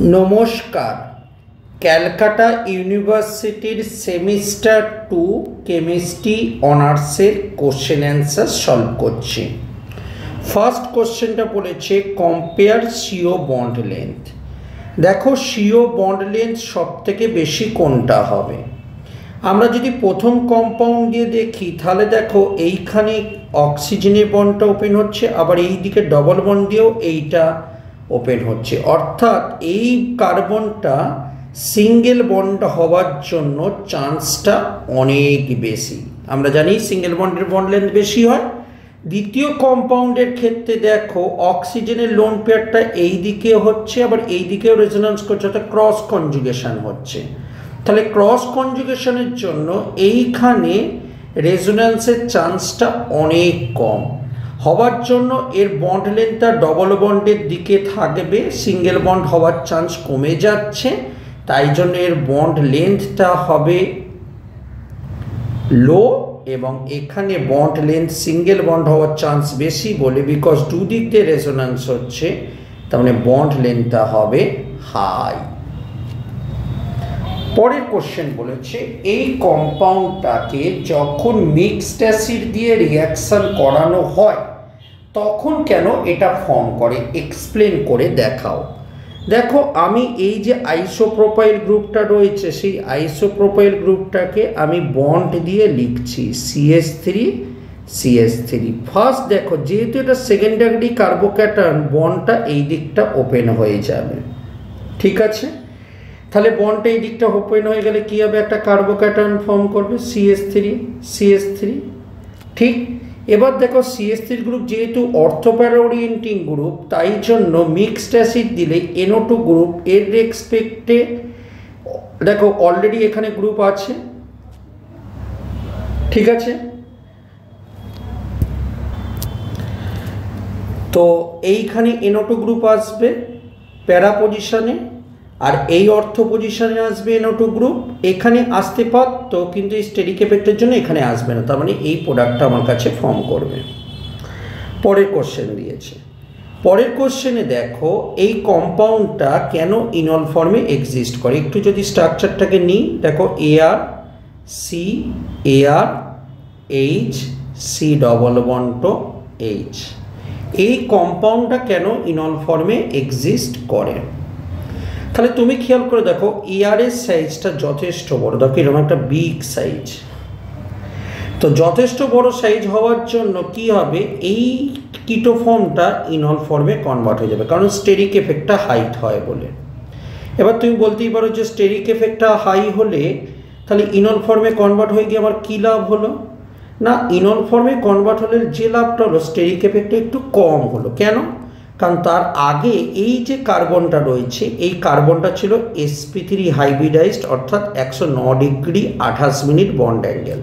नमस्कार ক্যালকাটা ইউনিভার্সিটির semester 2 chemistry অনার্সের কোশ্চেন অ্যান্সার সলভ করছি। ফার্স্ট কোশ্চেনটা বলেছে কম্পেয়ার সিও বন্ড লেন্থ। দেখো সিও বন্ড লেন্থ সবথেকে বেশি কোনটা হবে। আমরা যদি প্রথম কম্পাউন্ড দিয়ে দেখি তাহলে দেখো এইখানে অক্সিজেনের বন্ডটা ওপেন হচ্ছে, আবার এই দিকে ডবল বন্ড দিয়েও এইটা ওপেন হচ্ছে, অর্থাৎ এই কার্বনটা সিঙ্গেল বন্ড হওয়ার জন্য চান্সটা অনেক বেশি। আমরা জানি সিঙ্গেল বন্ডের বন্ড লেন্থ বেশি হয়। দ্বিতীয় কম্পাউন্ডের ক্ষেত্রে দেখো অক্সিজেনের লোন পেয়ারটা এই দিকে হচ্ছে, আবার এই দিকেও রেজোন্যান্স করছে, অর্থাৎ ক্রস কনজুগেশন হচ্ছে। তাহলে ক্রস কনজুগেশনের জন্য এইখানে রেজোন্যান্সের চান্সটা অনেক কম হওয়ার জন্য এর বন্ড লেন্থটা ডবল বন্ডের দিকে থাকবে, সিঙ্গেল বন্ড হওয়ার চান্স কমে যাচ্ছে। তাই জন্য এর বন্ড লেন্থটা হবে লো, এবং এখানে বন্ড লেন্থ সিঙ্গেল বন্ড হওয়ার চান্স বেশি বলে, বিকজ দুদিক দিয়ে রেজোন্যান্স হচ্ছে, তার মানে বন্ড লেন্থটা হবে হাই। পরের কোশ্চেন বলেছে এই কম্পাউন্ডটাকে যখন মিক্সড অ্যাসিড দিয়ে রিয়াকশন করানো হয় তখন কেন এটা ফর্ম করে, এক্সপ্লেন করে দেখাও। দেখো আমি এই যে আইসোপ্রোপাইল গ্রুপটা রয়েছে সেই আইসোপ্রোপাইল গ্রুপটাকে আমি বন্ড দিয়ে লিখছি CH3 ফার্স্ট দেখো যেহেতু এটা সেকেন্ডারি কার্বোক্যাটায়ন বন্ডটা এই দিকটা ওপেন হয়ে যাবে, ঠিক আছে। তাহলে বন্ডটা এই দিকটা ওপেন হয়ে গেলে কী হবে, একটা কার্বোক্যাটায়ন ফর্ম করবে CH3 ঠিক। এবার দেখো CH3 গ্রুপ যেহেতু অর্থোপ্যারা ওরিয়েন্টিং গ্রুপ, তাই জন্য মিক্সড অ্যাসিড দিলে NO2 গ্রুপ এর রেসপেক্টে দেখো অলরেডি এখানে গ্রুপ আছে, ঠিক আছে। তো এইখানে NO2 গ্রুপ আসবে প্যারা পজিশনে, আর এই অর্থ পজিশনে আসবে NO2 গ্রুপ। এখানে আসতে পারতো কিন্তু এই স্টেরিক এফেক্টের জন্য এখানে আসবে না, তার মানে এই প্রোডাক্টটা আমার কাছে ফর্ম করবে। পরের কোশ্চেন দিয়েছে, পরের কোশ্চেনে দেখো এই কম্পাউন্ডটা কেন ইনল ফর্মে এক্সিস্ট করে। একটু যদি স্ট্রাকচারটাকে নিই, দেখো ArCH ডবল বন্ড H, এই কম্পাউন্ডটা কেন ইনল ফর্মে এক্সিস্ট করে। তাহলে তুমি খেয়াল করে দেখো এর সাইজটা যথেষ্ট বড়, দেখো এরকম একটা বিগ সাইজ। তো যথেষ্ট বড় সাইজ হওয়ার জন্য কি হবে, এই কিটো ফর্মটা ইনল ফর্মে কনভার্ট হয়ে যাবে, কারণ স্টেরিক এফেক্টটা হাইট হয় বলে। এবার তুমি বলতেই পারো যে স্টেরিক এফেক্টটা হাই হলে তাহলে ইনল ফর্মে কনভার্ট হয়ে গিয়ে আমার কী লাভ হলো না, ইনল ফর্মে কনভার্ট হলে যে লাভটা হলো স্টেরিক এফেক্টটা একটু কম হলো। কেন, কারণ তার আগে এই যে কার্বনটা রয়েছে এই কার্বনটা ছিল sp3 হাইব্রিডাইজড, অর্থাৎ 109 ডিগ্রি 28 মিনিট বন্ড অ্যাঙ্গেল।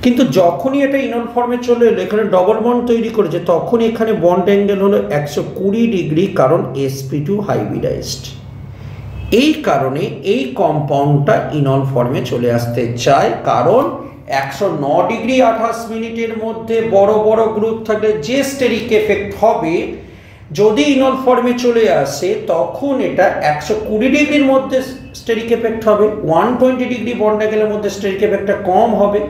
কিন্তু যখনই এটা ইনল ফর্মে চলে এলো, এখানে ডবল বন্ড তৈরি করেছে, তখন এখানে বন্ড অ্যাঙ্গেল হলো 120 ডিগ্রি, কারণ sp2 হাইব্রিডাইজড। এই কারণে এই কম্পাউন্ডটা ইনল ফর্মে চলে আসতে চায়, কারণ 109 ডিগ্রি 28 মিনিটের মধ্যে বড় বড় গ্রুপ থাকলে যে স্টেরিক এফেক্ট হবে, যদি ইনল ফর্মে চলে আসে তখন এটা 120 ডিগ্রির মধ্যে স্টেরিক এফেক্ট হবে, 120 ডিগ্রি বন্ড অ্যাঙ্গেলের মধ্যে স্টেরিক এফেক্টটা কম হবে।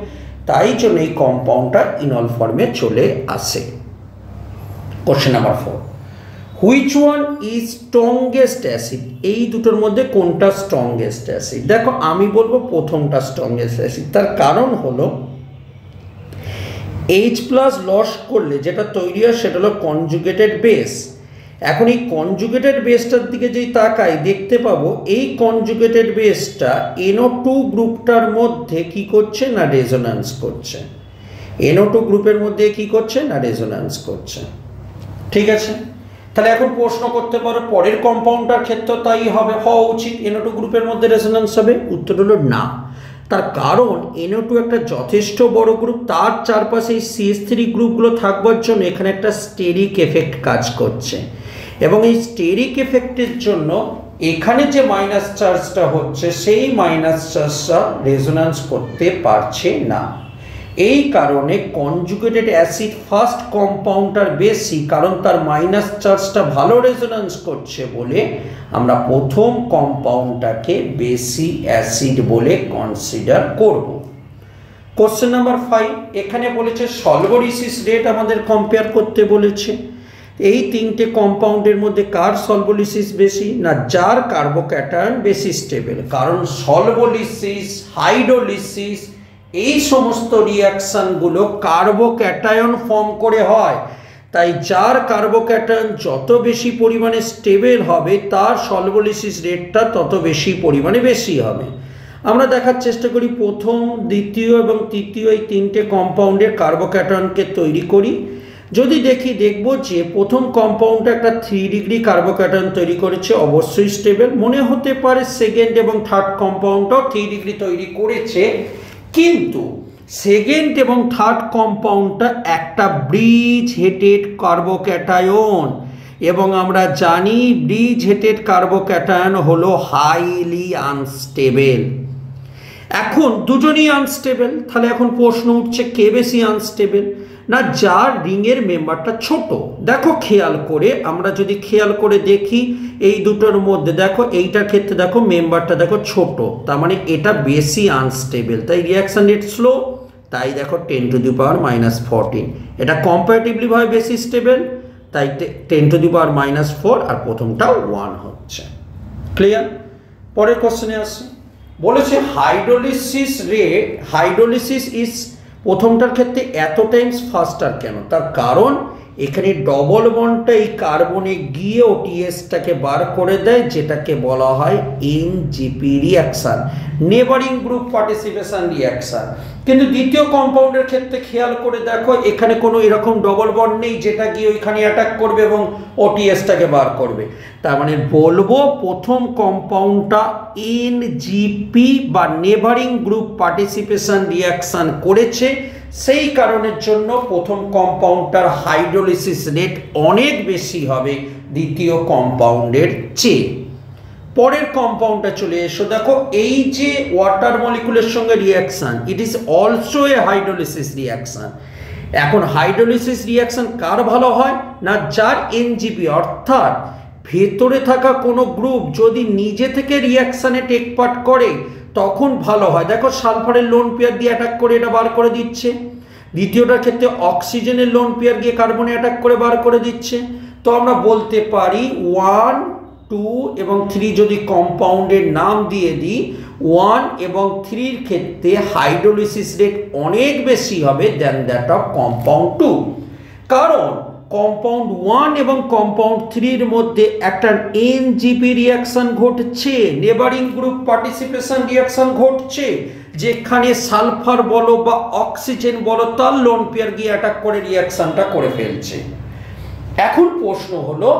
তাই জন্য এই কম্পাউন্ডটা ইনল ফর্মে চলে আসে। Question number 4, which one is strongest acid. এই দুটোর মধ্যে কোনটা স্ট্রংগেস্ট অ্যাসিড। দেখো আমি বলবো প্রথমটা স্ট্রংগেস্ট অ্যাসিড। তার কারণ হলো H+ লস করলে যেটা তৈরি হয় সেটা হলো কনজুগেটেড বেস। এখন এই কনজুগেটেড বেসটার দিকে যেই তাকাই দেখতে পাবো এই কনজুগেটেড বেসটা NO2 গ্রুপটার মধ্যে কি করছে না রেজোন্যান্স করছে, NO2 গ্রুপের মধ্যে কি করছে না রেজোন্যান্স করছে, ঠিক আছে। তাহলে এখন প্রশ্ন করতে পারো পরের কম্পাউন্ডটার ক্ষেত্রে তাই হওয়া উচিত, NO2 গ্রুপের মধ্যে রেজোন্যান্স হবে। উত্তর হলো না, তার কারণ NO2 একটা যথেষ্ট বড় গ্রুপ, তার চারপাশে এই CH3 গ্রুপগুলো থাকবার জন্য এখানে একটা স্টেরিক এফেক্ট কাজ করছে, এবং এই স্টেরিক এফেক্টের জন্য এখানে যে মাইনাস চার্জটা হচ্ছে সেই মাইনাস চার্জটা রেজোন্যান্স করতে পারছে না। এই কারণে কনজুগেটেড অ্যাসিড ফার্স্ট কম্পাউন্ডটার বেশি, কারণ তার মাইনাস চার্জটা ভালো রেজোন্যান্স করছে বলে আমরা প্রথম কম্পাউন্ডটাকে বেশি অ্যাসিড বলে কনসিডার করব। কোশ্চেন নাম্বার 5, এখানে বলেছে সলভোলিসিস রেট আমাদের কম্পেয়ার করতে বলেছে। এই তিনটে কম্পাউন্ডের মধ্যে কার সলভোলিসিস বেশি? না, যার কার্বোক্যাটায়ন বেশি স্টেবল। কারণ সলভোলিসিস, হাইড্রোলিসিস এই সমস্ত রিয়াকশানগুলো কার্বোক্যাটায়ন ফর্ম করে হয়, তাই যার কার্বোক্যাটায়ন যত বেশি পরিমাণে স্টেবল হবে তার সলভোলিসিস রেটটা তত বেশি পরিমাণে বেশি হবে। আমরা দেখার চেষ্টা করি প্রথম, দ্বিতীয় এবং তৃতীয় এই তিনটে কম্পাউন্ডের কার্বোক্যাটায়নকে তৈরি করি। যদি দেখব যে প্রথম কম্পাউন্ডটা একটা 3 ডিগ্রি কার্বোক্যাটায়ন তৈরি করেছে, অবশ্যই স্টেবল। মনে হতে পারে সেকেন্ড এবং থার্ড কম্পাউন্ডটাও 3 ডিগ্রি তৈরি করেছে, কিন্তু সেকেন্ড এবং থার্ড কম্পাউন্ডটা একটা ব্রিজ হেটেড কার্বোক্যাটায়ন, এবং আমরা জানি ব্রিজ হেটেড কার্বোক্যাটায়ন হলো হাইলি আনস্টেবল। এখন দুজনই আনস্টেবল, তাহলে এখন প্রশ্ন উঠছে কে বেশি আনস্টেবল? না, যার রিংয়ের মেম্বারটা ছোট। দেখো খেয়াল করে, আমরা যদি খেয়াল করে দেখি এই দুটোর মধ্যে দেখো এইটার ক্ষেত্রে দেখো মেম্বারটা দেখো ছোট, তার মানে এটা বেশি আনস্টেবল, তাই রিয়াকশন রেট স্লো। তাই দেখো 10⁻⁻14, এটা কম্পারেটিভলি ভাবে বেশি স্টেবল, তাই 10⁻⁻4 আর প্রথমটা 1 হচ্ছে। ক্লিয়ার? পরের কোশ্চেনে আসি। বলেছে হাইড্রোলিসিস ইজ প্রথমটার ক্ষেত্রে এত টাইমস ফাস্টার কেন? তার কারণ এখানে ডবল বন্ডটা এই কার্বনে গিয়ে ওটিএসটাকে বার করে দেয়, যেটাকে বলা হয় NJP reaction, neighbouring group participation reaction. কিন্তু দ্বিতীয় কম্পাউন্ডের ক্ষেত্রে খেয়াল করে দেখো এখানে কোনো এরকম ডবল বন্ড নেই যেটা গিয়ে ওইখানে অ্যাটাক করবে এবং ওটিএসটাকে বার করবে। তার মানে বলবো প্রথম কম্পাউন্ডটা এনজিপি বা নেবারিং গ্রুপ পার্টিসিপেশন রিয়াকশন করেছে, সেই কারণের জন্য প্রথম কম্পাউন্ডটার হাইড্রোলিসিস রেট অনেক বেশি হবে দ্বিতীয় কম্পাউন্ডের চেয়ে। পরের কম্পাউন্ডটা চলে এসো, দেখো এই যে ওয়াটার মলিকুলের সঙ্গে reaction, it is also a hydrolysis reaction. এখন হাইড্রোলিসিস রিয়াকশন কার ভালো হয়? না, যার এনজিপি অর্থাৎ ভেতরে থাকা কোনো গ্রুপ যদি নিজে থেকে রিয়াকশনে টেক পার্ট করে তখন ভালো হয়। দেখো সালফারের লোন পেয়ার দিয়ে অ্যাটাক করে এটা বার করে দিচ্ছে, দ্বিতীয়টার ক্ষেত্রে অক্সিজেনের লোন পেয়ার গিয়ে কার্বনে অ্যাটাক করে বার করে দিচ্ছে। তো আমরা বলতে পারি 1, 2 এবং 3 যদি কম্পাউন্ডের নাম দিয়ে দিই, 1 এবং 3-র ক্ষেত্রে হাইড্রোলিসিস রেট অনেক বেশি হবে দ্যান দ্যাট অফ কম্পাউন্ড 2। কারণ কম্পাউন্ড 1 এবং কম্পাউন্ড 3-র মধ্যে একটা এনজিপি রিয়াকশন ঘটছে, নেবারিং গ্রুপ পার্টিসিপেশন রিয়াকশন ঘটছে, যেখানে সালফার বলো বা অক্সিজেন বলো তার লোন পেয়ার গিয়ে অ্যাটাক করে রিয়াকশনটা করে ফেলছে। এখন প্রশ্ন হলো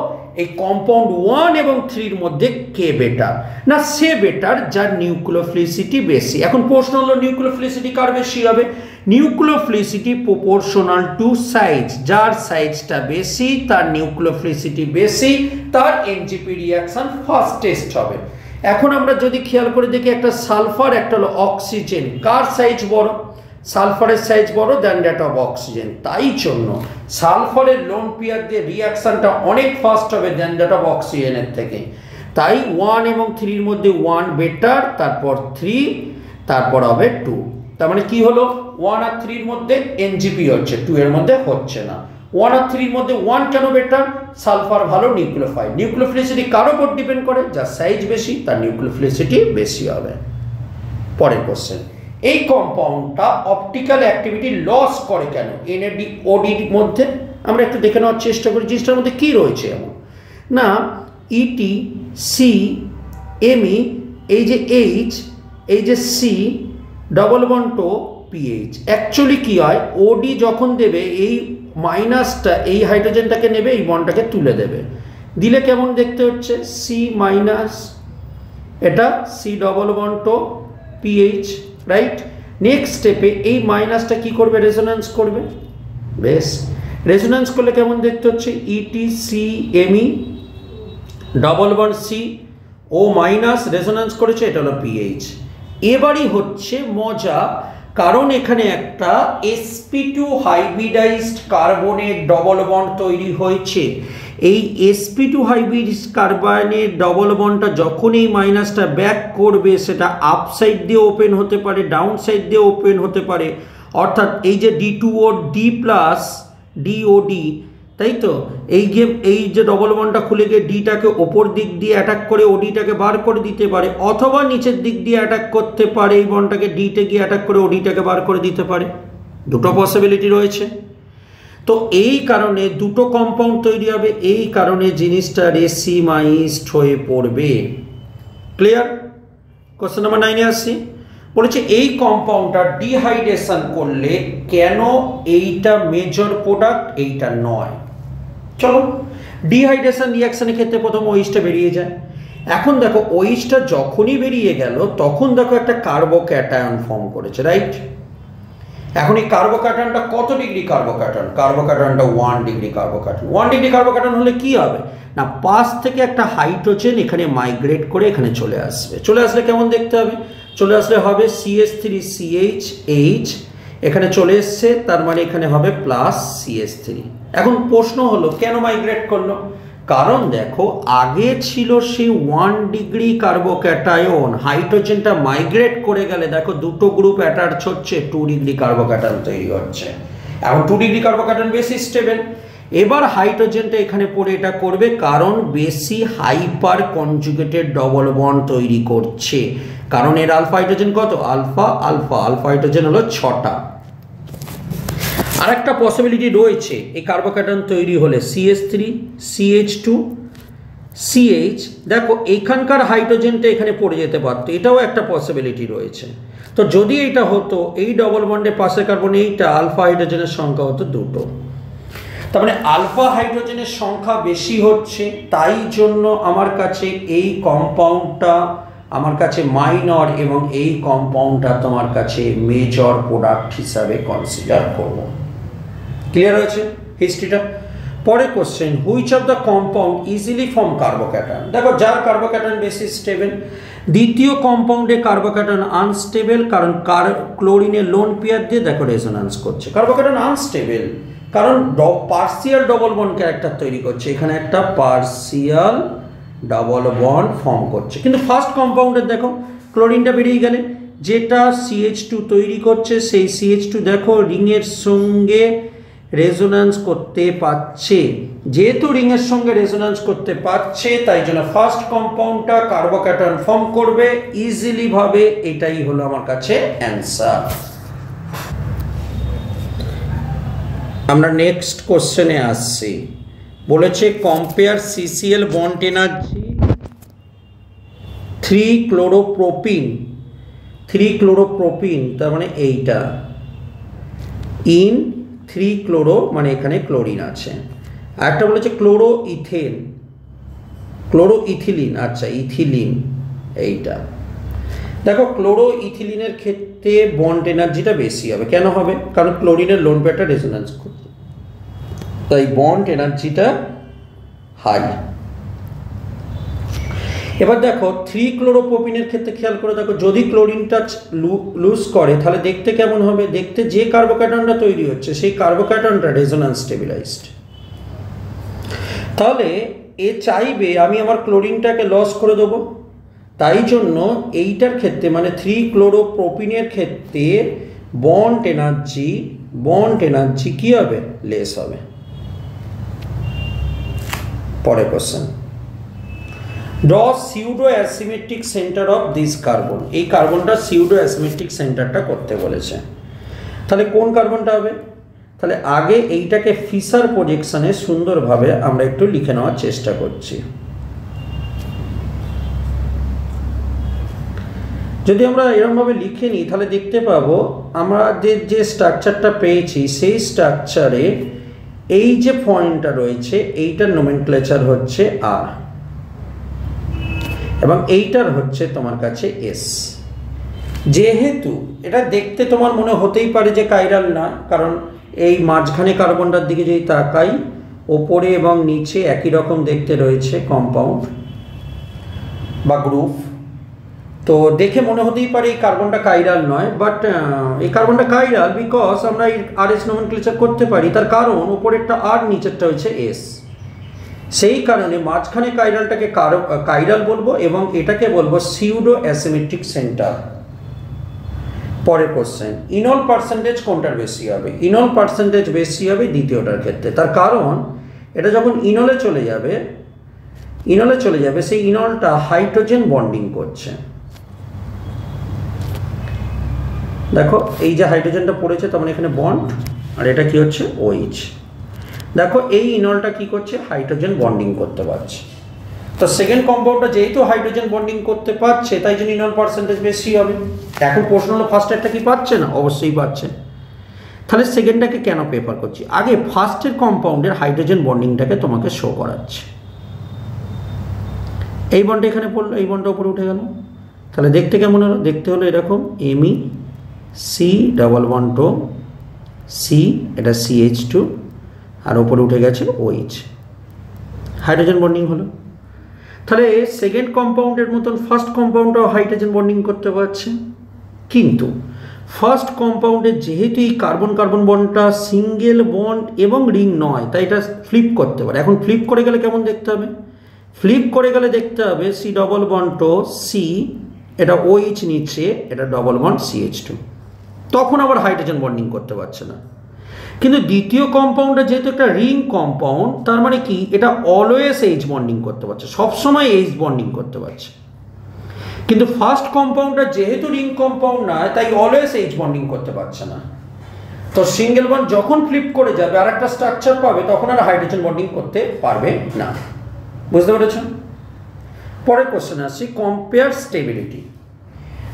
এই কম্পাউন্ড 1 এবং 3-র মধ্যে কে বেটার? না, সে বেটার যার নিউক্লিওফিলিসিটি বেশি। এখন প্রশ্ন হলো নিউক্লিওফিলিসিটি কার বেশি হবে? নিউক্লিওফিলিসিটি প্রপোর্শনাল টু সাইজ, যার সাইজটা বেশি তার নিউক্লিওফিলিসিটি বেশি, তার এনজিপি রিয়াকশন ফাস্টেস্ট হবে। এখন আমরা যদি খেয়াল করে দেখি একটা সালফার একটা হলো অক্সিজেন, কার সাইজ বড়? সালফারের সাইজ বড় দ্যান দ্যাট অফ অক্সিজেন, তাই জন্য সালফারের লোন পেয়ার দিয়ে রিয়াকশনটা অনেক ফাস্ট হবে দ্যান দ্যাট অফ অক্সিজেনের থেকে। তাই 1 এবং 3-র মধ্যে 1 বেটার, তারপর 3, তারপর হবে 2। তার মানে কি হলো 1 আর 3-র মধ্যে এনজিপি হচ্ছে, 2 এর মধ্যে হচ্ছে না। 1 আর 3-র মধ্যে 1 কেন বেটার? সালফার ভালো নিউক্লিওফাইল। নিউক্লিওফিলিসিটি কার উপর ডিপেন্ড করে? যার সাইজ বেশি তার নিউক্লিওফিলিসিটি বেশি হবে। পরের কোশ্চেন, এই কম্পাউন্ডটা অপটিক্যাল অ্যাক্টিভিটি লস করে কেন? NADODর মধ্যে আমরা একটু দেখে নেওয়ার চেষ্টা করি জিনিসটার মধ্যে কি রয়েছে। এমন না, ইটি, সি, এমই, এই যে এইচ, এই যে সি, ডবল বন্ড ও পিএইচ। অ্যাকচুয়ালি কি হয়, ওডি যখন দেবে এই মাইনাসটা এই হাইড্রোজেনটাকে নেবে, এই বন্ডটাকে তুলে দেবে, দিলে কেমন দেখতে হচ্ছে? সি মাইনাস, এটা সি ডবল বন্ড ও পিএইচ, রাইট? নেক্সট স্টেপে এই মাইনাসটা কি করবে? রেজোন্যান্স করবে। বেশ, রেজোন্যান্স করলে কেমন দেখতে হচ্ছে? ET C ME double bond C O minus resonance করেছে, এটা হলো পিএইচ। এবারই হচ্ছে মজা, কারণ এখানে একটা sp2 হাইব্রিডাইজড কার্বনের ডবল বন্ড তৈরি হয়েছে। এই sp2 হাইব্রিডাইজড কার্বনের ডবল বন্ডটা যখন এই মাইনাসটা ব্যাক করবে সেটা আপ সাইড দিয়ে ওপেন হতে পারে, ডাউন সাইড দিয়ে ওপেন হতে পারে। অর্থাৎ এই যে D2O D প্লাস DOD, তাই তো, এই যে ডবল বন্ডটা খুলে গিয়ে ডিটাকে ওপর দিক দিয়ে অ্যাটাক করে ওডিটাকে বার করে দিতে পারে, অথবা নিচের দিক দিয়ে অ্যাটাক করতে পারে, এই বন্ডটাকে ডিতে গিয়ে অ্যাটাক করে ওডিটাকে বার করে দিতে পারে। দুটো পসিবিলিটি রয়েছে। তো এই কারণে দুটো কম্পাউন্ড তৈরি হবে, এই কারণে জিনিসটা রেসিমাইজড হয়ে পড়বে। ক্লিয়ার? কোশ্চেন নাম্বার 9-এ আসছি। বলেছে এই কম্পাউন্ডটা ডিহাইড্রেশন করলে কেন এইটা মেজর প্রোডাক্ট এইটা নয়। চলো, ডিহাইড্রেশন রিয়াকশনের ক্ষেত্রে প্রথম ওইচটা বেরিয়ে যায়। এখন দেখো ওইচটা যখনই বেরিয়ে গেল তখন দেখো একটা কার্বোক্যাটায়ন ফর্ম করেছে, রাইট? এখন এই কার্বোক্যাটায়নটা কত ডিগ্রি কার্বোক্যাটায়ন? কার্বোক্যাটায়নটা 1 ডিগ্রি কার্বোক্যাটায়ন। 1 ডিগ্রি কার্বোক্যাটায়ন হলে কি হবে না, পাশ থেকে একটা হাইড্রোজেন এখানে মাইগ্রেট করে এখানে চলে আসবে। চলে আসলে কেমন দেখতে হবে? চলে আসলে হবে CH3CH, এখানে চলে এসছে, তার মানে এখানে হবে প্লাস CH3। এখন প্রশ্ন হলো কেন মাইগ্রেট করলো? কারণ দেখো আগে ছিল সেই 1 ডিগ্রি কার্বোক্যাটায়ন, হাইড্রোজেনটা মাইগ্রেট করে গেলে দেখো দুটো গ্রুপ অ্যাটাচ হচ্ছে, 2 ডিগ্রি কার্বোক্যাটায়ন তৈরি হচ্ছে। এখন 2 ডিগ্রি কার্বোক্যাটায়ন বেশি স্টেবল। এবার হাইড্রোজেনটা এখানে পড়ে এটা করবে কারণ বেশি হাইপার কনজুগেটেড ডবল বন্ড তৈরি করছে। কারণ এর আলফা হাইড্রোজেন কত? আলফা আলফা আলফা হাইড্রোজেন হলো 6টা। আর একটা পসিবিলিটি রয়েছে এই কার্বোক্যাটায়ন তৈরি হলে CH3 CH2 CH, দেখো এখানকার হাইড্রোজেনটা এখানে পড়ে যেতে পারতো, এটাও একটা পসিবিলিটি রয়েছে। তো যদি এটা হতো এই ডবল বন্ডের পাশে কার্বন এইটা আলফা হাইড্রোজেনের সংখ্যা হতো 2টো। তার মানে আলফা হাইড্রোজেনের সংখ্যা বেশি হচ্ছে, তাই জন্য আমার কাছে এই কম্পাউন্ডটা আমার কাছে মাইনর এবং এই কম্পাউন্ডটা তোমার কাছে মেজর প্রোডাক্ট হিসাবে কনসিডার করব। ক্লিয়ার হয়েছে হিস্ট্রিটা? পরের question, which of the compound easily form carbocation? দেখো যার কার্বোক্যাটায়ন বেশি স্টেবল। দ্বিতীয় কম্পাউন্ডে কার্বোক্যাটায়ন আনস্টেবল, কারণ ক্লোরিনের লোন পেয়ার দিয়ে দেখো রেজোন্যান্স করছে। কার্বোক্যাটায়ন আনস্টেবল কারণ পার্সিয়াল ডবল বন্ড ক্যারেক্টার তৈরি করছে, এখানে একটা পার্সিয়াল ডাবল বন্ড ফর্ম করছে। কিন্তু ফার্স্ট কম্পাউন্ডের দেখো ক্লোরিনটা বেরিয়ে গেলে যেটা CH2 তৈরি করছে, সেই CH2 দেখো রিংয়ের সঙ্গে রেজোন্যান্স করতে পারছে। যেহেতু রিংয়ের সঙ্গে রেজোন্যান্স করতে পারছে তাই জন্য ফার্স্ট কম্পাউন্ডটা কার্বোক্যাটায়ন ফর্ম করবে ইজিলি ভাবে। এটাই হলো আমার কাছে অ্যান্সার। আমরা নেক্সট কোশ্চেনে আসছি। বলেছে কম্পেয়ার CCl বন্ড এনার্জি 3 তার মানে এইটা ইন 3 ক্লোরো, মানে এখানে ক্লোরিন আছে। আরেকটা বলেছে ক্লোরো ইথিলিন, আচ্ছা ইথিলিন এইটা। দেখো ক্লোরো ইথিলিনের ক্ষেত্রে বন্ড এনার্জিটা বেশি হবে। কেন হবে? কারণ ক্লোরিনের লোন পেয়ারটা রেজোন্যান্স করছে, তাই বন্ড এনার্জিটা হাই। এবার দেখো 3 ক্লোরোপ্রোপিনের ক্ষেত্রে খেয়াল করে দেখো, যদি ক্লোরিনটা লুজ করে তাহলে দেখতে কেমন হবে? দেখতে যে কার্বোক্যাটায়নটা তৈরি হচ্ছে সেই কার্বোক্যাটায়নটা রেজোন্যান্স স্টেবিলাইজড। তাহলে এ চাইবে আমি আমার ক্লোরিনটাকে লস করে দেবো, তাই জন্য এইটার ক্ষেত্রে মানে 3 ক্লোরোপ্রোপিনের ক্ষেত্রে বন্ড এনার্জি কি হবে? লেস হবে। পরের question, draw pseudo asymmetric centre of this carbon. এই কার্বনটা সিউডো অ্যাসিমেট্রিক সেন্টারটা করতে বলেছে। তাহলে কোন কার্বনটা হবে? তাহলে আগে এইটাকে ফিশার প্রজেকশনে সুন্দরভাবে আমরা একটু লিখে নেওয়ার চেষ্টা করছি। যদি আমরা এরকমভাবে লিখে নিই তাহলে দেখতে পাবো আমাদের যে স্ট্রাকচারটা পেয়েছি সেই স্ট্রাকচারে এই যে পয়েন্টটা রয়েছে এইটার নোমেনক্লেচার হচ্ছে আর, এবং এইটার হচ্ছে তোমার কাছে এস। যেহেতু এটা দেখতে তোমার মনে হতেই পারে যে কাইরাল না, কারণ এই মাঝখানে কার্বনটার দিকে যদি তাকাই ওপরে এবং নিচে একই রকম দেখতে রয়েছে কম্পাউন্ড বা গ্রুপ, তো দেখে মনে হতেই পারে এই কার্বনটা কাইরাল নয়, বাট এই কার্বনটা কাইরাল বিকজ আমরা এই আরএস নোমেনক্লেচার করতে পারি। তার কারণ উপরেরটা আর নিচেরটা হচ্ছে এস, সেই কারণে মাঝখানে কাইরালটাকে কাইরাল বলবো এবং এটাকে বলবো সিউডো অ্যাসিমেট্রিক সেন্টার। পরের কোশ্চেন, ইনল পার্সেন্টেজ কোনটার বেশি হবে? ইনল পার্সেন্টেজ বেশি হবে দ্বিতীয়টার ক্ষেত্রে। তার কারণ এটা যখন ইনলে চলে যাবে সেই ইনলটা হাইড্রোজেন বন্ডিং করছে। দেখো এই যে হাইড্রোজেনটা পড়েছে তার মানে এখানে বন্ড, আর এটা কি হচ্ছে OH। দেখো এই ইনলটা কি করছে? হাইড্রোজেন বন্ডিং করতে পারছে। তো সেকেন্ড কম্পাউন্ডটা যেহেতু হাইড্রোজেন বন্ডিং করতে পারছে তাই জন্য ইনল পার্সেন্টেজ বেশি হবে। এখন প্রশ্ন হলো ফার্স্টেরটা কি পাচ্ছে না? অবশ্যই পাচ্ছে। তাহলে সেকেন্ডটাকে কেন প্রেফার করছি? আগে ফার্স্টের কম্পাউন্ডের হাইড্রোজেন বন্ডিংটাকে তোমাকে শো করাচ্ছে। এই বন্ডটা এখানে পড়লো, এই বন্ডটা উপরে উঠে গেল, তাহলে দেখতে কেমন হলো? দেখতে হলো এরকম MEC+2C, এটা CH2 আর উপরে উঠে গেছে OH, হাইড্রোজেন বন্ডিং হলো। তাহলে সেকেন্ড কম্পাউন্ডের মতন ফার্স্ট কম্পাউন্ডটাও হাইড্রোজেন বন্ডিং করতে পারছে, কিন্তু ফার্স্ট কম্পাউন্ডে যেহেতু এই কার্বন কার্বন বন্ডটা সিঙ্গেল বন্ড এবং রিং নয় তাই এটা ফ্লিপ করতে পারে। এখন ফ্লিপ করে গেলে কেমন দেখতে হবে? ফ্লিপ করে গেলে দেখতে হবে C+C, এটা OH নিচ্ছে, এটা ডবল বন্ড CH2, তখন আবার হাইড্রোজেন বন্ডিং করতে পারছে না। কিন্তু দ্বিতীয় কম্পাউন্ডটা যেহেতু একটা রিং কম্পাউন্ড তার মানে কি এটা অলওয়েজ H বন্ডিং করতে পারছে, সবসময় H বন্ডিং করতে পারছে। কিন্তু ফার্স্ট কম্পাউন্ডটা যেহেতু রিং কম্পাউন্ড নয় তাই অলওয়েজ H বন্ডিং করতে পারছে না। তো সিঙ্গেল বন্ড যখন ফ্লিপ করে যাবে আর একটা স্ট্রাকচার পাবে তখন আর হাইড্রোজেন বন্ডিং করতে পারবে না। বুঝতে পেরেছ? পরের কোশ্চেন আসছি, কম্পেয়ার স্টেবিলিটি।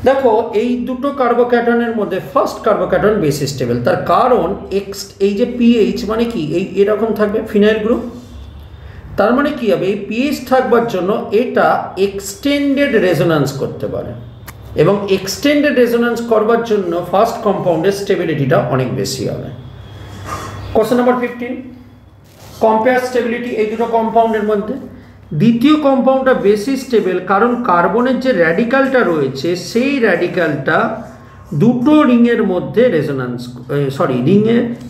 দেখো এই দুটো কার্বোক্যাটনের মধ্যে ফার্স্ট কার্বোক্যাটন বেশি স্টেবল। তার কারণ এই যে পিএইচ মানে কি এই এরকম থাকবে ফিনাইল গ্রুপ, তার মানে কি হবে এই পিএইচ থাকবার জন্য এটা এক্সটেন্ডেড রেজোন্যান্স করতে পারে এবং এক্সটেন্ডেড রেজোন্যান্স করবার জন্য ফার্স্ট কম্পাউন্ডের স্টেবিলিটিটা অনেক বেশি হবে। কোশ্চেন নাম্বার 15, কম্পেয়ার স্টেবিলিটি এই দুটো কম্পাউন্ডের মধ্যে। দ্বিতীয় কম্পাউন্ডটা বেশি স্টেবল কারণ কার্বনের যে র্যাডিক্যালটা রয়েছে সেই র্যাডিক্যালটা দুটো রিংয়ের মধ্যে রেজোন্যান্স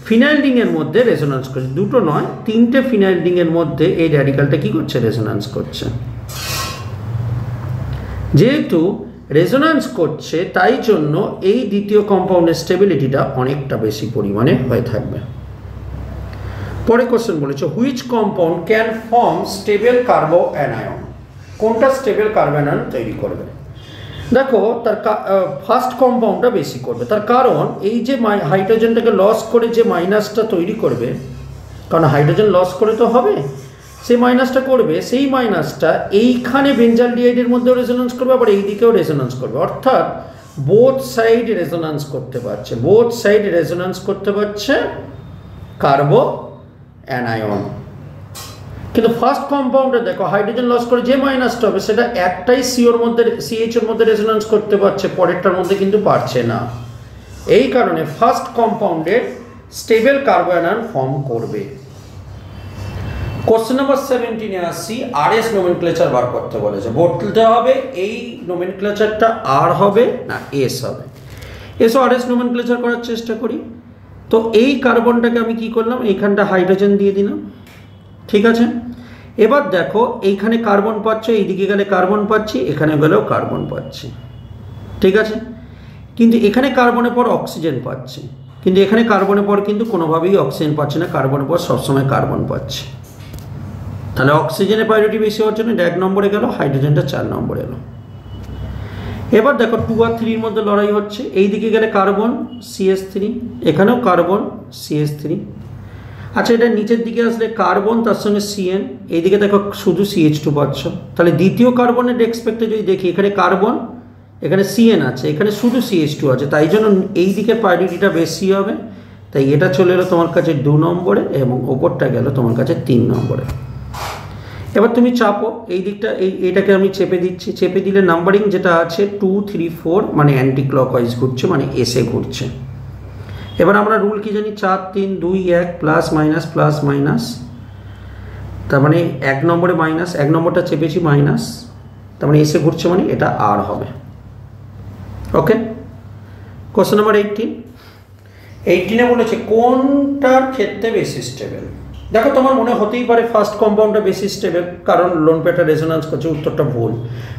ফিনাইল রিংয়ের মধ্যে রেজোন্যান্স করছে। দুটো নয়, তিনটে ফিনাইল রিংয়ের মধ্যে এই র্যাডিক্যালটা কি করছে? রেজোন্যান্স করছে। যেহেতু রেজোন্যান্স করছে তাই জন্য এই দ্বিতীয় কম্পাউন্ডের স্টেবিলিটিটা অনেকটা বেশি পরিমাণে হয়ে থাকবে। পরে কোশ্চেন বলেছে, which compound can form stable কার্বো anion? কোনটা স্টেবল কার্বো অ্যানায়ন তৈরি করবে? দেখো তার ফার্স্ট কম্পাউন্ডটা বেশি করবে। তার কারণ এই যে হাইড্রোজেনটাকে লস করে যে মাইনাসটা তৈরি করবে, কারণ হাইড্রোজেন লস করে তো হবে, সেই মাইনাসটা করবে, সেই মাইনাসটা এইখানে বেঞ্জালডিহাইডের মধ্যেও রেজোন্যান্স করবে আবার এই দিকেও রেজোন্যান্স করবে, অর্থাৎ বোথ সাইড রেজোন্যান্স করতে পারছে, বোথ সাইড রেজোন্যান্স করতে পারছে কার্বো অ্যানায়ন। কিন্তু ফার্স্ট কম্পাউন্ডে দেখো হাইড্রোজেন লস করে যে মাইনাসটা হবে সেটা একটাই CH এর মধ্যে রেজোন্যান্স করতে পারছে, পরেরটার মধ্যে কিন্তু পারছে না। এই কারণে ফার্স্ট কম্পাউন্ডের স্টেবল কার্বো অ্যানায়ন ফর্ম করবে। কোশ্চেন নাম্বার 17-এ আসছি, আরএস নোমেনক্লেচার বার করতে বলেছে। বলতে হবে এই নোমেনক্লেচারটা আর হবে না এস হবে। এসও আরএস নোমেনক্লেচার করার চেষ্টা করি। তো এই কার্বনটাকে আমি কি করলাম, এইখানটা হাইড্রোজেন দিয়ে দিলাম, ঠিক আছে। এবার দেখো এইখানে কার্বন পাচ্ছ, এইদিকে গেলে কার্বন পাচ্ছি, এখানে গেলেও কার্বন পাচ্ছি, ঠিক আছে। কিন্তু এখানে কার্বনের পর অক্সিজেন পাচ্ছি, কিন্তু এখানে কার্বনের পর কিন্তু কোনোভাবেই অক্সিজেন পাচ্ছে না, কার্বনের পর সবসময় কার্বন পাচ্ছে। তাহলে অক্সিজেনের প্রায়োরিটি বেশি হওয়ার জন্য 1 নম্বরে গেল, হাইড্রোজেনটা 4 নম্বরে এলো। এবার দেখো 2 আর 3 মধ্যে লড়াই হচ্ছে, এই দিকে গেলে কার্বন CH3, এখানেও কার্বন CH3। আচ্ছা এটা নিচের দিকে আসলে কার্বন তার সঙ্গে CN, এইদিকে দেখো শুধু CH2 পাচ্ছ। তাহলে দ্বিতীয় কার্বনের এক্সপেক্টে যদি দেখি এখানে কার্বন, এখানে CN আছে, এখানে শুধু CH2 আছে, তাই জন্য এই দিকে প্রায়োরিটিটা বেশি হবে। তাই এটা চলে এলো তোমার কাছে 2 নম্বরে এবং ওপরটা গেল তোমার কাছে 3 নম্বরে। এবার তুমি চাপো এই দিকটা, এইটাকে আমি চেপে দিচ্ছি, চেপে দিলে নাম্বারিং যেটা আছে 2, 3, 4 মানে অ্যান্টি ক্লকওয়াইজ ঘুরছে, মানে এসে ঘুরছে। এবার আমরা রুল কি জানি, 4, 3, 2, 1 প্লাস মাইনাস, তার মানে 1 নম্বরে মাইনাস, 1 নম্বরটা চেপেছি মাইনাস, তার মানে এসে ঘুরছে মানে এটা আর হবে। ওকে, কোশ্চেন নাম্বার 18 বলেছে কোনটার ক্ষেত্রে বেশি স্টেবল। দেখো তোমার মনে হতেই পারে ফার্স্ট কম্পাউন্ডটা বেশি স্টেবল, কারণ লোন পেয়ারটা রেজোন্যান্স করছে। উত্তরটা ভুল,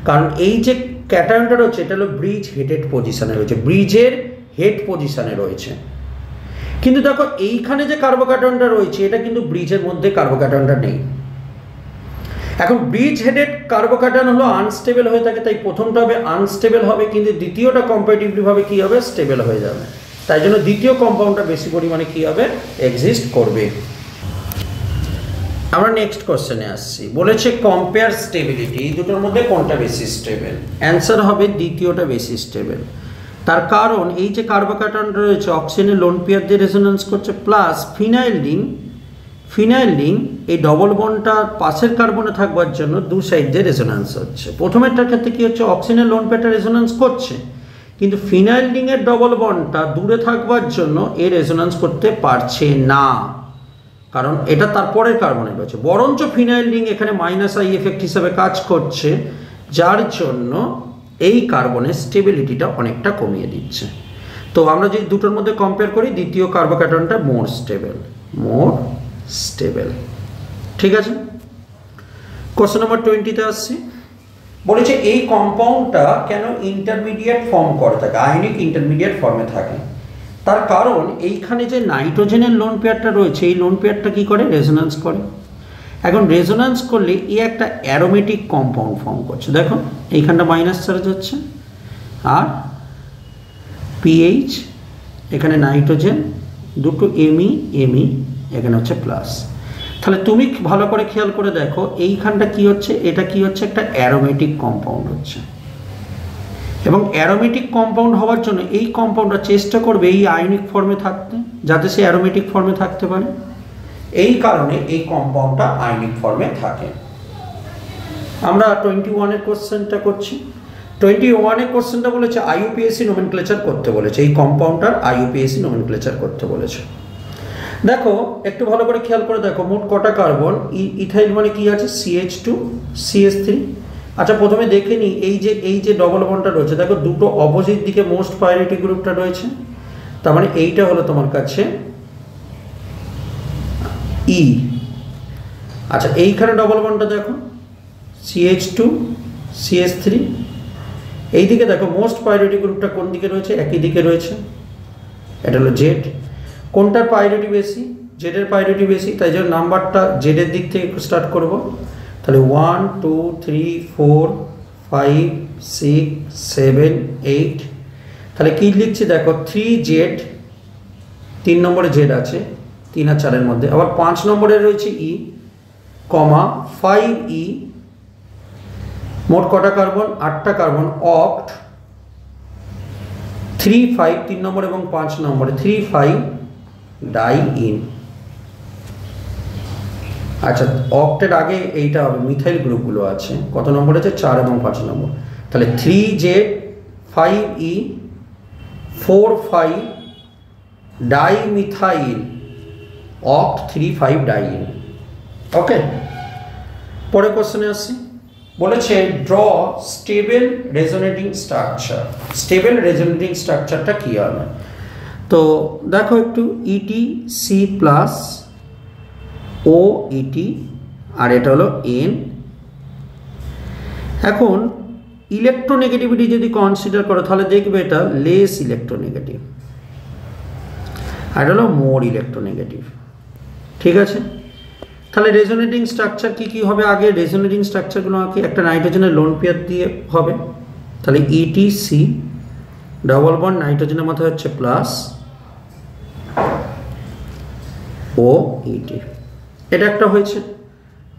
কারণ এই যে ক্যাটায়নটা রয়েছে এটা হলো ব্রিজ হেডেড পজিশনে রয়েছে, ব্রিজের হেড পজিশনে রয়েছে। কিন্তু দেখো এইখানে যে কার্বোক্যাটায়নটা রয়েছে এটা কিন্তু ব্রিজের মধ্যে কার্বোক্যাটায়নটা নেই। এখন ব্রিজ হেডেড কার্বোক্যাটায়ন হলো আনস্টেবল হয়ে থাকে, তাই প্রথমটা হবে আনস্টেবল হবে, কিন্তু দ্বিতীয়টা কম্পারেটিভলি ভাবে কি হবে, স্টেবল হয়ে যাবে। তাই জন্য দ্বিতীয় কম্পাউন্ডটা বেশি পরিমাণে কি হবে, এক্সিস্ট করবে। আমরা নেক্সট কোশ্চেনে আসছি। বলেছে কম্পেয়ার স্টেবিলিটি, এই দুটোর মধ্যে কোনটা বেশি স্টেবল। অ্যান্সার হবে দ্বিতীয়টা বেশি স্টেবল। তার কারণ এই যে কার্বোক্যাটায়ন রয়েছে অক্সিজেনের লোন পেয়ার দিয়ে রেজোন্যান্স করছে, প্লাস ফিনাইল রিং এই ডবল বন্ডটা পাশের কার্বনে থাকবার জন্য দু সাইড দিয়ে রেজোন্যান্স হচ্ছে। প্রথমেরটার ক্ষেত্রে কি হচ্ছে, অক্সিজেনের লোন পেয়ারটা রেজোন্যান্স করছে, কিন্তু ফিনাইল রিংয়ের ডবল বন্ডটা দূরে থাকবার জন্য এ রেজোন্যান্স করতে পারছে না, কারণ এটা তারপরের কার্বনে রয়েছে। বরঞ্চ ফিনাইল রিং এখানে মাইনাস আই এফেক্ট হিসাবে কাজ করছে, যার জন্য এই কার্বনের স্টেবিলিটিটা অনেকটা কমিয়ে দিচ্ছে। তো আমরা যদি দুটোর মধ্যে কম্পেয়ার করি, দ্বিতীয় কার্বোক্যাটায়নটা মোর স্টেবল। ঠিক আছে, কোশ্চেন নাম্বার 20-তে আসছি। বলেছে এই কম্পাউন্ডটা কেন ইন্টারমিডিয়েট ফর্ম করে থাকে, আয়নিক ইন্টারমিডিয়েট ফর্মে থাকে। তার কারণ এইখানে যে নাইট্রোজেনের লোন পেয়ারটা রয়েছে, এই লোন পেয়ারটা কি করে, রেজোন্যান্স করে। এখন রেজোন্যান্স করলে এই একটা অ্যারোমেটিক কম্পাউন্ড ফর্ম করছে। দেখো এইখানটা মাইনাস চার্জ হচ্ছে, আর পিএইচ এখানে নাইট্রোজেন দুটো এমই এখানে হচ্ছে প্লাস। তাহলে তুমি ভালো করে খেয়াল করে দেখো এইখানটা কি হচ্ছে, এটা কি হচ্ছে, একটা অ্যারোমেটিক কম্পাউন্ড হচ্ছে। এবং অ্যারোমেটিক কম্পাউন্ড হওয়ার জন্য এই কম্পাউন্ডটা চেষ্টা করবে এই আয়নিক ফর্মে থাকতে, যাতে সে অ্যারোমেটিক ফর্মে থাকতে পারে। এই কারণে এই কম্পাউন্ডটা আয়নিক ফর্মে থাকে। আমরা 21-এর কোশ্চেনটা করছি। 21-এর কোশ্চেনটা বলেছে আইইউপিএসি নোমেনক্লেচার করতে বলেছে, এই কম্পাউন্ডটার আইইউপিএসি নোমেনক্লেচার করতে বলেছে। দেখো একটু ভালো করে খেয়াল করে দেখো মোট কটা কার্বন, ইথাইল মানে কি আছে, CH2 CH3। আচ্ছা প্রথমে দেখে নিই এই যে ডবল বন্ডটা রয়েছে, দেখো দুটো অপোজিট দিকে মোস্ট প্রায়োরিটি গ্রুপটা রয়েছে, তার মানে এইটা হলো তোমার কাছে ই। আচ্ছা এইখানে ডবল বন্ডটা দেখো CH2 CH3, এই দিকে দেখো মোস্ট প্রায়োরিটি গ্রুপটা কোন দিকে রয়েছে, একই দিকে রয়েছে, এটা হলো জেড। কোনটার প্রায়োরিটি বেশি, জেডের প্রায়োরিটি বেশি, তাই জন্য নাম্বারটা জেডের দিক থেকে স্টার্ট করব। তাহলে 1 2 3 4 5 6 7 8, তাহলে কি লিখছি দেখো 3Z, 3 নম্বরে জেড আছে 3 আর 4-এর মধ্যে, আবার 5 নম্বরে রয়েছে ই, 5E। মোট কটা কার্বন, 8টা কার্বন, অক্ট 3 5, 3 নম্বর এবং 5 নম্বরে 3 5 ডাইইন। আচ্ছা অক্টের আগে এইটা হবে, মিথাইল গ্রুপগুলো আছে, কত নম্বর আছে, 4 এবং 5 নম্বর। তাহলে 3Z 5E 4 5 ডাইমিথাইল অক্ট 3 5 ডাইইন। ওকে, পরের কোশ্চেনে আসছি। বলেছে draw stable resonating structure. Stable resonating স্ট্রাকচারটা কি হবে, তো দেখো একটু ইটি সি প্লাস ও ইটি, আর এটা হলো এন। এখন ইলেকট্রোনেগেটিভিটি যদি কনসিডার করো তাহলে দেখবে এটা লেস ইলেকট্রোনেগেটিভ, আর এটা হলো মোর ইলেকট্রোনেগেটিভ। ঠিক আছে, তাহলে রেজোনেটিং স্ট্রাকচার কি হবে, আগে রেজোনেটিং স্ট্রাকচারগুলো আগে একটা নাইট্রোজেনের লোন পেয়ার দিয়ে হবে। তাহলে ইটি সি ডবল বন্ড, নাইট্রোজেনের মাথায় হচ্ছে প্লাস ও ইটি, এটা একটা হয়েছে।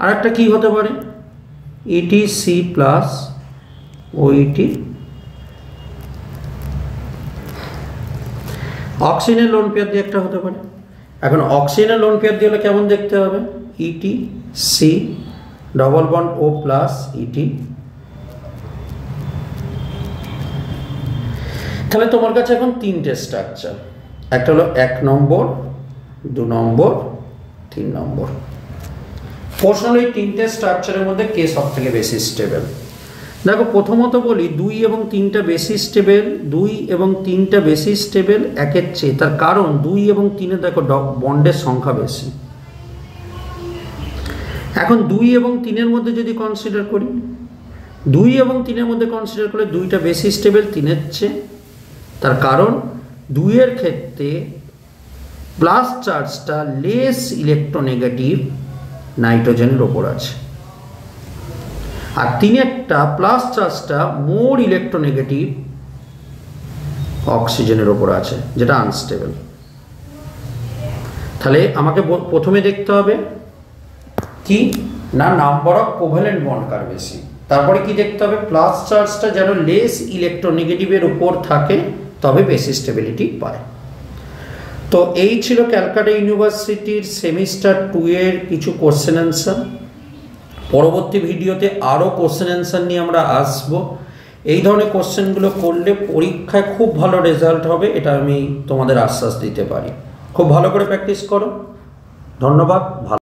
আর একটা কি হতে পারে, ইটি সি প্লাস ও ইটি, অক্সিজেনের লোন পেয়ার দিয়ে একটা হতে পারে। এখন অক্সিজেনের লোন পেয়ার দিয়ে হলে কেমন দেখতে হবে, ইটি সি ডবল বন্ড ও প্লাস ইটি। তাহলে তোমার কাছে এখন 3টে স্ট্রাকচার, একটা হলো 1 নম্বর 2 নম্বর 3 নম্বর। প্রশ্ন হলো এই 3টে স্ট্রাকচারের মধ্যে কে সব থেকে বেশি স্টেবল। দেখো প্রথমত বলি 2 এবং 3টা বেশি স্টেবল, 2 এবং 3টা বেশি স্টেবল একের চেয়ে। তার কারণ 2 এবং 3-এ দেখো বন্ডের সংখ্যা বেশি। এখন 2 এবং 3-এর মধ্যে যদি কনসিডার করি, 2 এবং 3-এর মধ্যে কনসিডার করলে 2টা বেশি স্টেবল 3-এর চেয়ে। তার কারণ 2-এর ক্ষেত্রে প্লাস চার্জটা লেস ইলেকট্রোনেগেটিভ নাইট্রোজেনের ওপর আছে, আর 3-এরটা প্লাস চার্জটা মোর ইলেকট্রোনেগেটিভ অক্সিজেনের ওপর আছে, যেটা আনস্টেবল। তাহলে আমাকে প্রথমে দেখতে হবে কি না, নাম্বার অফ কোভ্যালেন্ট বন্ড কার বেশি। তারপরে কি দেখতে হবে, প্লাস চার্জটা যেন লেস ইলেকট্রোনেগেটিভের উপর থাকে, তবে বেশি স্টেবিলিটি পায়। তো এই ছিল ক্যালকাটা ইউনিভার্সিটির সেমিস্টার 2 এর কিছু কোশ্চেন অ্যান্সার। পরবর্তী ভিডিওতে আরও কোশ্চেন অ্যান্সার নিয়ে আমরা আসব। এই ধরনের কোশ্চেনগুলো করলে পরীক্ষায় খুব ভালো রেজাল্ট হবে, এটা আমি তোমাদের আশ্বাস দিতে পারি। খুব ভালো করে প্র্যাকটিস করো। ধন্যবাদ। ভালো।